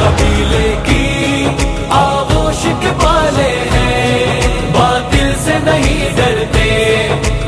कबीले की आगोश के पाले हैं, बातिल से नहीं डरते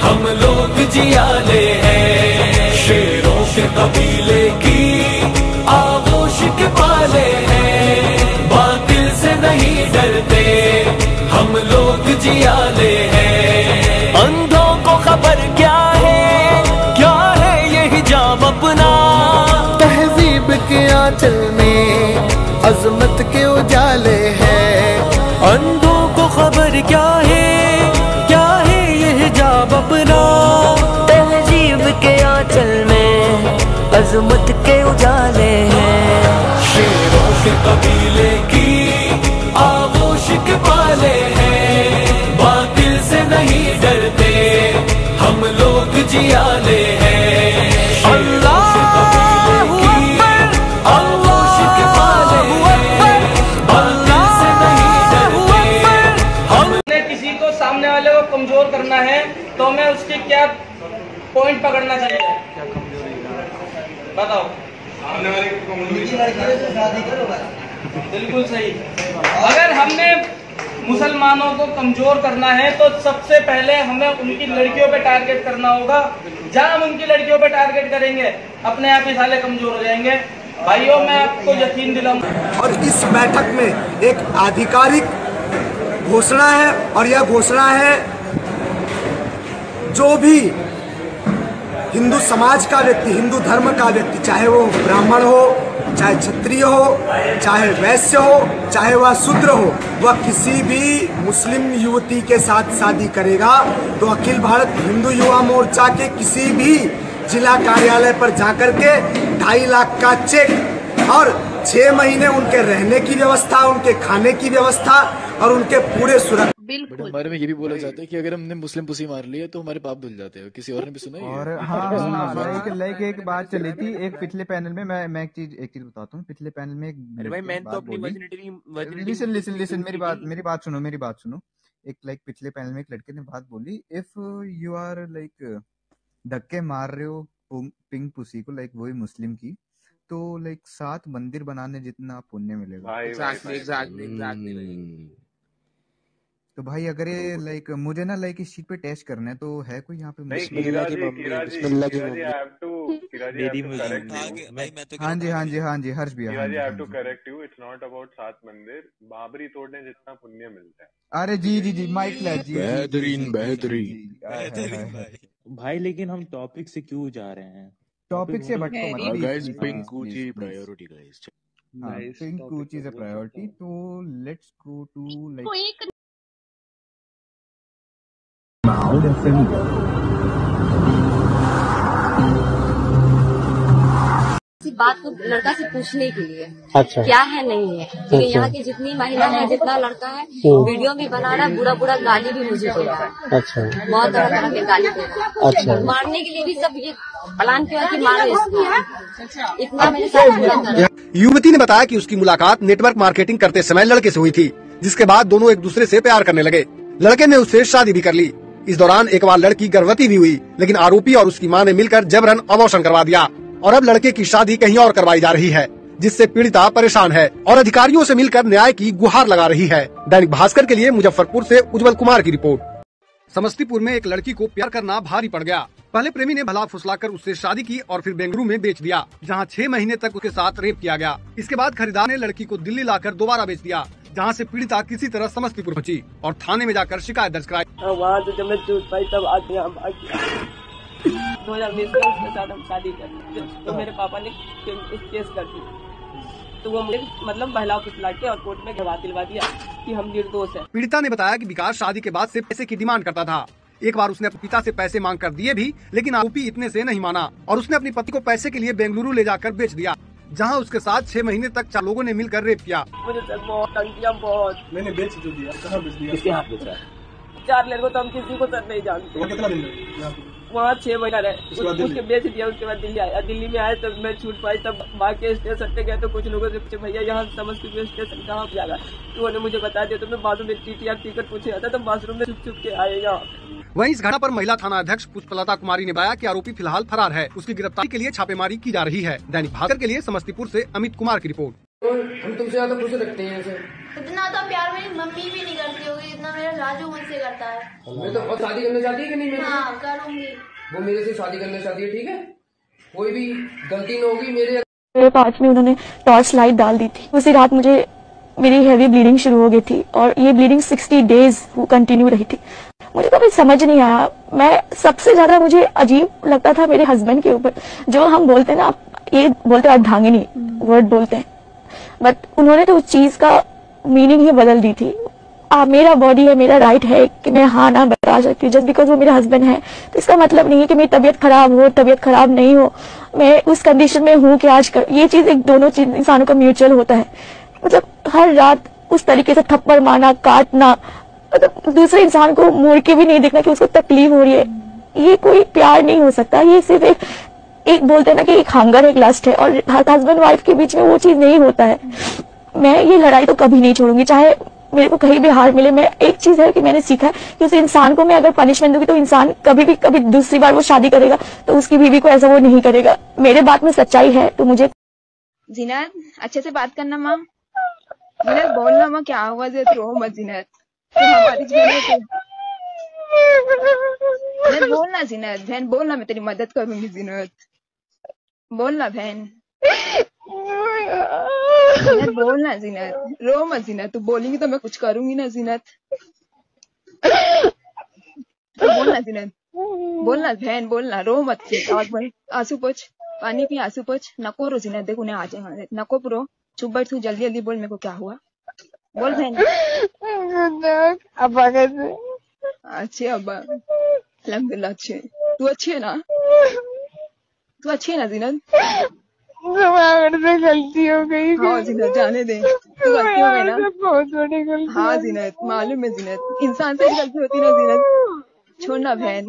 हम लोग जियाले हैं। शेरों के कबीले की आगोश के पाले हैं, बातिल से नहीं डरते हम लोग जियाले हैं। अंधों को खबर क्या है ये हिजाब अपना, तहजीब के आंचल में अजमत के उजाले हैं। अंधों को खबर क्या है ये हिजाब अपना, तहजीब के आंचल में अजमत के उजाले हैं। शेरों के कबीले की आगोश के पाले हैं, बातिल से नहीं डरते हम लोग जियाले हैं। सामने वाले को कमजोर करना है तो मैं उसके क्या पॉइंट पकड़ना चाहिए, बताओ। सामने वाले को बिल्कुल सही। अगर हमने मुसलमानों को कमजोर करना है तो सबसे पहले हमें उनकी लड़कियों पे टारगेट करना होगा। जहां हम उनकी लड़कियों पे टारगेट करेंगे अपने आप ही साले कमजोर हो जाएंगे। भाइयों, मैं आपको यकीन दिलाऊंगा। और इस बैठक में एक आधिकारिक घोषणा है, और यह घोषणा है जो भी हिंदू समाज का व्यक्ति, हिंदू धर्म का व्यक्ति, चाहे वो ब्राह्मण हो, चाहे क्षत्रिय हो, चाहे वैश्य हो, चाहे वह शूद्र हो, वह किसी भी मुस्लिम युवती के साथ शादी करेगा तो अखिल भारत हिंदू युवा मोर्चा के किसी भी जिला कार्यालय पर जाकर के 2.5 लाख का चेक और 6 महीने उनके रहने की व्यवस्था, उनके खाने की व्यवस्था और उनके पूरे सुरक्षा। बट हमारे में ये भी बोला जाता है कि अगर हमने मुस्लिम पुसी मार ली है तो हमारे पाप धुल जाते हैं। किसी और ने भी सुना है? और हाँ, एक बात चली थी एक पिछले पैनल में, मैं एक चीज बताता हूँ। पिछले पैनल में लिसन मेरी बात सुनो। एक पिछले पैनल में एक लड़के ने बात बोली, इफ यू आर धक्के मार रहे हो पिंक पुसी को, वही मुस्लिम की, तो 7 मंदिर बनाने जितना पुण्य मिलेगा। एग्जैक्टली। तो भाई अगर ये मुझे ना इस चीज पे टेस्ट करना है तो है कोई यहाँ पे? हाँ जी हर्ष भैया, correct you, it's not about 7 मंदिर, बाबरी तोड़ने जितना पुण्य मिलता है। अरे जी माइक फ्लैश जी, बेहतरीन भाई। लेकिन हम टॉपिक से क्यों जा रहे हैं? टॉपिक से भटको मत गाइस। पिंक कूची प्रायोरिटी गाइस। पिंक कूची इज अ प्रायोरिटी। तो लेट्स गो टू बात को लड़का से पूछने के लिए। अच्छा। क्या है नहीं है, क्योंकि अच्छा। यहाँ की जितनी महिला है, जितना लड़का है, वीडियो भी बना रहा है, बुरा गाली भी मुझे दे रहा है। अच्छा। बहुत तरह के गाली दे रहा है। अच्छा। मारने के लिए भी सब ये प्लान किया कि मारो इसको। इतना मेरे साथ। युवती ने बताया कि उसकी मुलाकात नेटवर्क मार्केटिंग करते समय लड़के से हुई थी, जिसके बाद दोनों एक दूसरे से प्यार करने लगे। लड़के ने उससे शादी भी कर ली। इस दौरान एक बार लड़की गर्भवती भी हुई, लेकिन आरोपी और उसकी मां ने मिलकर जबरन अबॉर्शन करवा दिया और अब लड़के की शादी कहीं और करवाई जा रही है, जिससे पीड़िता परेशान है और अधिकारियों से मिलकर न्याय की गुहार लगा रही है। दैनिक भास्कर के लिए मुजफ्फरपुर से उज्जवल कुमार की रिपोर्ट। समस्तीपुर में एक लड़की को प्यार करना भारी पड़ गया। पहले प्रेमी ने भला फुसलाकर उससे शादी की और फिर बेंगलुरु में बेच दिया, जहां 6 महीने तक उसके साथ रेप किया गया। इसके बाद खरीदार ने लड़की को दिल्ली लाकर दोबारा बेच दिया, जहां से पीड़िता किसी तरह समस्तीपुर पहुंची और थाने में जाकर शिकायत दर्ज कराई। वहाँ से जब मैं चूट पाई तब आज यहाँ 2020 में उसके साथ हम शादी कर, तो मेरे पापा ने केस कर दी, तो वो मुझे बहला फुसला के और कोर्ट में गवाह दिलवा दिया कि हम निर्दोष हैं। पीड़िता ने बताया कि विकास शादी के बाद से पैसे की डिमांड करता था। एक बार उसने अपने पिता से पैसे मांग कर दिए भी, लेकिन आरोपी इतने से नहीं माना और उसने अपनी पति को पैसे के लिए बेंगलुरु ले जाकर बेच दिया। जहां उसके साथ 6 महीने तक 4 लोगों ने मिलकर रेप किया। मुझे सर बहुत तंग किया, बहुत। मैंने बेच जो दिया, कहाँ बेच दिया? किसके हाथ बेचा है? 4 लड़कों तो हम किसी को सर नहीं जानते। कितना दिन रहे? वहाँ 6 महीना रहे, उसके बेच दिया। उसके बाद दिल्ली आया, दिल्ली में आया तब मैं छूट पाई। तब बाकी स्टेशन पे गए तो कुछ लोगों से पूछे भैया यहाँ समस्तीपुर स्टेशन कहाँ पे जाएगा, तो उन्होंने मुझे बता दिया। तो मैं बाथरूम में टीटीआर टिकट पूछे आता तो बाथरूम में छुप के आए यहाँ। वहीं इस घटना पर महिला थाना अध्यक्ष पुष्पलता कुमारी ने बताया कि आरोपी फिलहाल फरार है, उसकी गिरफ्तारी के लिए छापेमारी की जा रही है। दैनिक भास्कर के लिए समस्तीपुर से अमित कुमार की रिपोर्ट। हम तुमसे ज्यादा खुश रखते हैं ऐसे। इतना तो प्यार मेरी मम्मी भी नहीं करती होगी जितना मेरा राजू मुझसे करता है। मैं तो और शादी करना चाहती है कि नहीं? मैं हाँ करूँगी। वो मेरे से शादी करना चाहती है, ठीक है? कोई भी गलती न होगी मेरे पाँच में उन्होंने टॉर्च लाइट डाल दी थी। उसी रात मुझे मेरी हैवी ब्लीडिंग शुरू हो गई थी और ये ब्लीडिंग 60 डेज कंटिन्यू रही थी। मुझे कभी समझ नहीं आया। मैं सबसे ज्यादा मुझे अजीब लगता था मेरे हस्बैंड के ऊपर, जो हम बोलते हैं ना, ये बोलते हैं अर्धांगिनी वर्ड बोलते हैं, बट उन्होंने तो उस चीज का मीनिंग ही बदल दी थी। मेरा बॉडी है, मेरा राइट है कि मैं हाँ ना बता सकती हूँ। जस्ट बिकॉज वो मेरा हस्बैंड है तो इसका मतलब नहीं है कि मेरी तबीयत खराब हो, तबीयत खराब नहीं हो। मैं उस कंडीशन में हूँ कि आज ये चीज एक दोनों चीज इंसानों का म्यूचुअल होता है। मतलब हर रात उस तरीके से थप्पड़ मारना, काटना, मतलब दूसरे इंसान को मुड़ के भी नहीं देखना कि उसको तकलीफ हो रही है, ये कोई प्यार नहीं हो सकता। ये सिर्फ एक बोलते हैं ना कि एक हंगर, एक लस्ट है, और हस्बैंड वाइफ के बीच में वो चीज नहीं होता है। मैं ये लड़ाई तो कभी नहीं छोड़ूंगी, चाहे मेरे को कहीं भी हार मिले। मैं एक चीज है कि मैंने सीखा है कि उस इंसान को मैं अगर पनिशमेंट दूंगी तो इंसान कभी दूसरी बार वो शादी करेगा तो उसकी बीवी को ऐसा वो नहीं करेगा। मेरे बात में सच्चाई है तो मुझे। जीनत अच्छे से बात करना माँ। जीनत बोलना माँ, क्या आवाज है? रो मत जीनत, हमारी जीनत बोलना। जीनत बहन बोलना, मैं तेरी मदद करूंगी। जीनत बोलना बहन, जीनत बोलना। जीनत रो मत जीनत, तू बोलेंगी तो मैं कुछ करूंगी ना। जीनत बोलना, जीनत बोलना बहन, बोलना, रो मत। आंसू पोछ, पानी पी, आंसू पोछ। नको रो जीनत, देख उन्हें आ जाएगा। नको रो, चुप बैठ तू, जल्दी जल्दी बोल मेरे को क्या हुआ। बोल बहन। अब्बा कैसे? अच्छे अब्बा, अल्हम्दुलिल्लाह अच्छे। तू अच्छी है ना? तू अच्छी है ना जीनत? से गलती हो गई। हाँ जीनत जाने दे, तू गलती हो गई ना? बहुत बड़ी गलती। हाँ जीनत मालूम है जीनत, इंसान से गलती होती ना जीनत। छोड़ना बहन,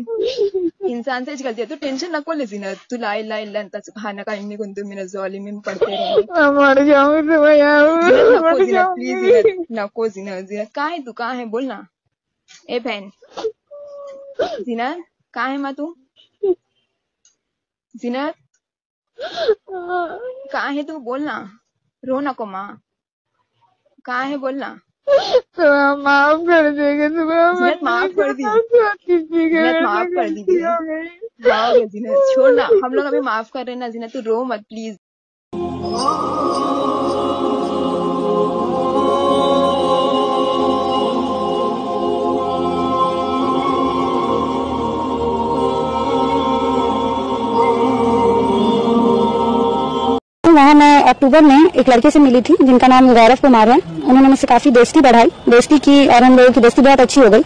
इंसान से गलती है तो टेंशन नको ले जीनत। तू ला इलाहा इल्लल्लाह सुब्हानका इन्नी कुन्तु मिनज़ ज़ालिमीन पढ़ते रहे। मर जाऊं तो मैं नको जीनत, प्लीज जीनत नको। जीनत जीनत कहाँ है तू? कहाँ है? बोलना। ए बहन जीनत कहाँ है माँ तू? जीनत कहाँ है तू? बोलना, रो नको माँ। कहाँ है? बोलना। माफ कर देगा जीनत, माफ कर दी जीनत, माफ कर दी जीनत। छोड़ना, हम लोग अभी माफ कर रहे हैं ना जीनत, तू रो मत प्लीज। वहाँ मैं अक्टूबर में एक लड़के से मिली थी जिनका नाम गौरव कुमार है। उन्होंने मुझसे काफी दोस्ती बढ़ाई, दोस्ती की और हम लोगों की दोस्ती बहुत अच्छी हो गई।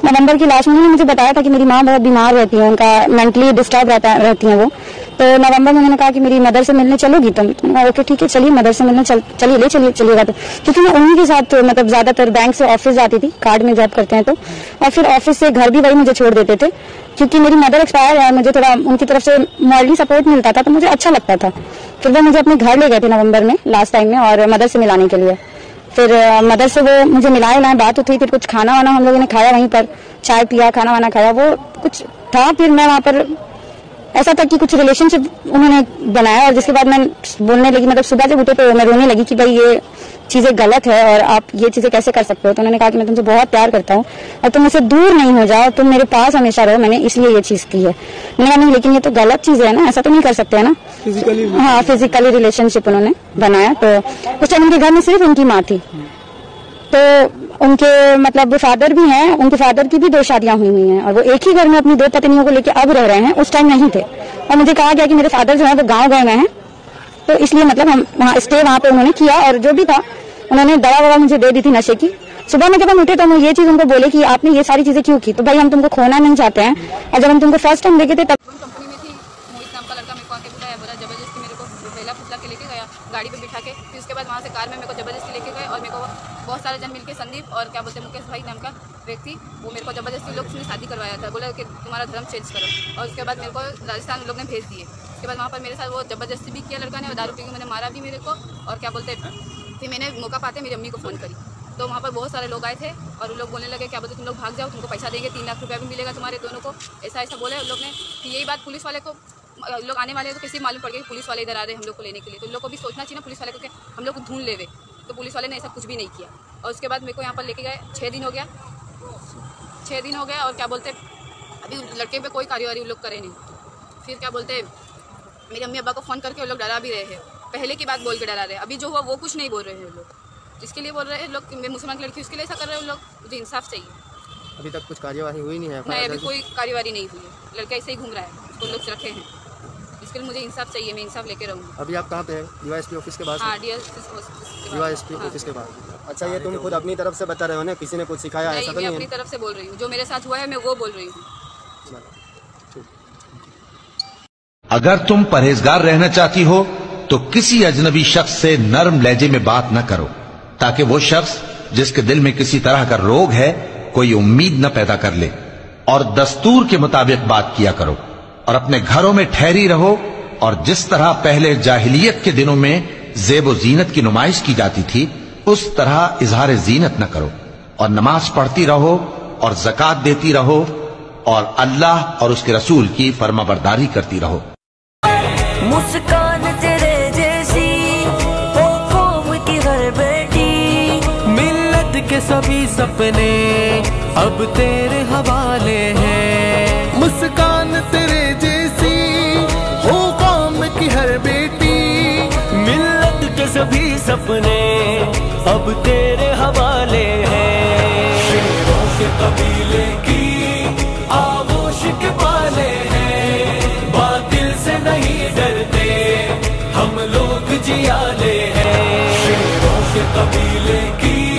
नवंबर की लास्ट में उन्होंने मुझे बताया था कि मेरी माँ बहुत बीमार रहती है, उनका मेंटली डिस्टर्ब रहती है वो। तो नवंबर में उन्होंने कहा कि मेरी मदर से मिलने चलोगी तुम? ओके ठीक है चलिए, मदर से मिलने चलिएगा। तो क्योंकि मैं उन्हीं के साथ मतलब ज्यादातर बैंक से ऑफिस जाती थी, कार्ड में जॉब करते हैं तो, और फिर ऑफिस से घर भी वही मुझे छोड़ देते थे। क्योंकि मेरी मदर एक्सपायर है, मुझे थोड़ा उनकी तरफ से मॉरली सपोर्ट मिलता था तो मुझे अच्छा लगता था। फिर वो मुझे अपने घर ले गए थे नवंबर में लास्ट टाइम में, और मदर से मिलाने के लिए। फिर मदर से वो मुझे मिलाए, बात हुई, फिर कुछ खाना वाना हम लोगों ने खाया, वहीं पर चाय पिया, खाना वाना खाया, वो कुछ था। फिर मैं वहाँ पर ऐसा था कि कुछ रिलेशनशिप उन्होंने बनाया, और जिसके बाद मैं बोलने लगी, मतलब सुबह जब उठे तो मैं रोने लगी कि भाई ये चीजें गलत है और आप ये चीजें कैसे कर सकते हो। तो उन्होंने कहा कि मैं तुमसे बहुत प्यार करता हूँ और तुम मुझसे दूर नहीं हो जाओ, तुम मेरे पास हमेशा रहो, मैंने इसलिए ये चीज की है। मैंने कहा नहीं, लेकिन ये तो गलत चीज है ना, ऐसा तो नहीं कर सकते है ना। हाँ, फिजिकली रिलेशनशिप उन्होंने बनाया। तो उस टाइम उनके घर में सिर्फ उनकी माँ थी, तो उनके मतलब फादर भी हैं, उनके फादर की भी 2 शादियां हुई हैं, और वो एक ही घर में अपनी 2 पत्नियों को लेके अब रह रहे हैं, उस टाइम नहीं थे। और मुझे कहा गया कि मेरे फादर जो है वो गाँव गए हुए हैं, तो इसलिए मतलब हम वहाँ पे उन्होंने किया, और जो भी था उन्होंने दवा मुझे दे दी थी नशे की। सुबह में जब हम उठे तो हम ये चीज उनको बोले कि आपने ये सारी चीजें क्यों की, तो भाई हम तुमको खोना नहीं चाहते हैं, और जब हम तुमको फर्स्ट टाइम देखे थे तब कंपनी में थी, मोहित नाम का लड़का मेरे को आके बुलाया, बोला जबरदस्ती मेरे को बेला फुसला के लेके गया। गाड़ी पे बिठा के, फिर उसके बाद वहाँ से कार में मेरे को ज़बरदस्ती लेके गए और मेरे को बहुत सारे जन मिलके संदीप और क्या बोलते हैं मुकेश भाई नाम का व्यक्ति, वो मेरे को ज़बरदस्ती लोग ने शादी करवाया था, बोला कि तुम्हारा धर्म चेंज करो, और उसके बाद मेरे को राजस्थान लोग ने भेज दिए। उसके बाद वहाँ पर मेरे साथ वो ज़बरदस्ती भी किया लड़का ने, और दारू पी के मैंने मारा भी मेरे को, और क्या बोलते फिर मैंने मौका पाते मेरी अम्मी को फ़ोन करी, तो वहाँ पर बहुत सारे लोग आए थे और उन लोग बोलने लगे क्या बोलते तुम लोग भाग जाओ, तुमको पैसा देंगे, 3 लाख रुपया भी मिलेगा तुम्हारे दोनों को, ऐसा बोले उन लोग ने। फिर यही बात पुलिस वाले को, लोग आने वाले तो कैसे मालूम पड़ गया कि पुलिस वाले इधर आ रहे हैं हम लोग को लेने के लिए, तो उन लोग को भी सोचना चाहिए ना पुलिस वाले को कि हम लोग को ढूंढ लेवे, तो पुलिस वाले ने ऐसा कुछ भी नहीं किया। और उसके बाद मेरे को यहाँ पर लेके गए, 6 दिन हो गया, 6 दिन हो गया, और क्या बोलते अभी लड़के पे कोई कार्यवाही उन लोग करे नहीं। फिर क्या बोलते मेरी अम्मी अब्बा को फ़ोन करके वो लोग डरा भी रहे हैं, पहले की बात बोल के डरा रहे हैं, अभी जो हुआ वो कुछ नहीं बोल रहे हैं लोग, जिसके लिए बोल रहे हैं लोग मैं मुसलमान की लड़की उसके लिए ऐसा कर रहे हैं लोग, मुझे इंसाफ चाहिए। अभी तक कुछ कार्यवाही हुई नहीं है? नहीं, अभी कोई कार्यवाही नहीं हुई है, लड़का ऐसे ही घूम रहा है, उसको लोग रखे हैं, इसके लिए मुझे इंसाफ चाहिए, मैं इंसाफ लेके रहूँगी। अभी आप कहाँ पे है? डीवाईएसपी ऑफिस के पास? हाँ, डीवाईएसपी ऑफिस के पास। अच्छा, ये तुम खुद अपनी तरफ से बता रहे हो ना, किसी ने कुछ सिखाया ऐसा तो नहीं है? अपनी तरफ से बोल रही हूँ, जो मेरे साथ हुआ है मैं वो बोल रही हूँ। अगर तुम परहेजगार रहना चाहती हो तो किसी अजनबी शख्स से नरम लहजे में बात न करो, ताकि वो शख्स जिसके दिल में किसी तरह का रोग है कोई उम्मीद न पैदा कर ले। और दस्तूर के मुताबिक बात किया करो और अपने घरों में ठहरी रहो, और जिस तरह पहले जाहिलियत के दिनों में ज़ेब ज़ीनत की नुमाइश की जाती थी उस तरह इजहार ज़ीनत न करो, और नमाज पढ़ती रहो और ज़कात देती रहो, और अल्लाह और उसके रसूल की फर्माबरदारी करती रहो। मुस्कान तेरे जैसी हो कौम की हर बेटी, मिल्लत के सभी सपने अब तेरे हवाले हैं। मुस्कान तेरे जैसी हो कौम की हर बेटी, मिल्लत के सभी सपने अब तेरे हवाले हैं। शेरों के कबीले की आगोश के पाले हैं, बातिल से नहीं डरते हम लोग जियाले हैं। शेरों के कबीले की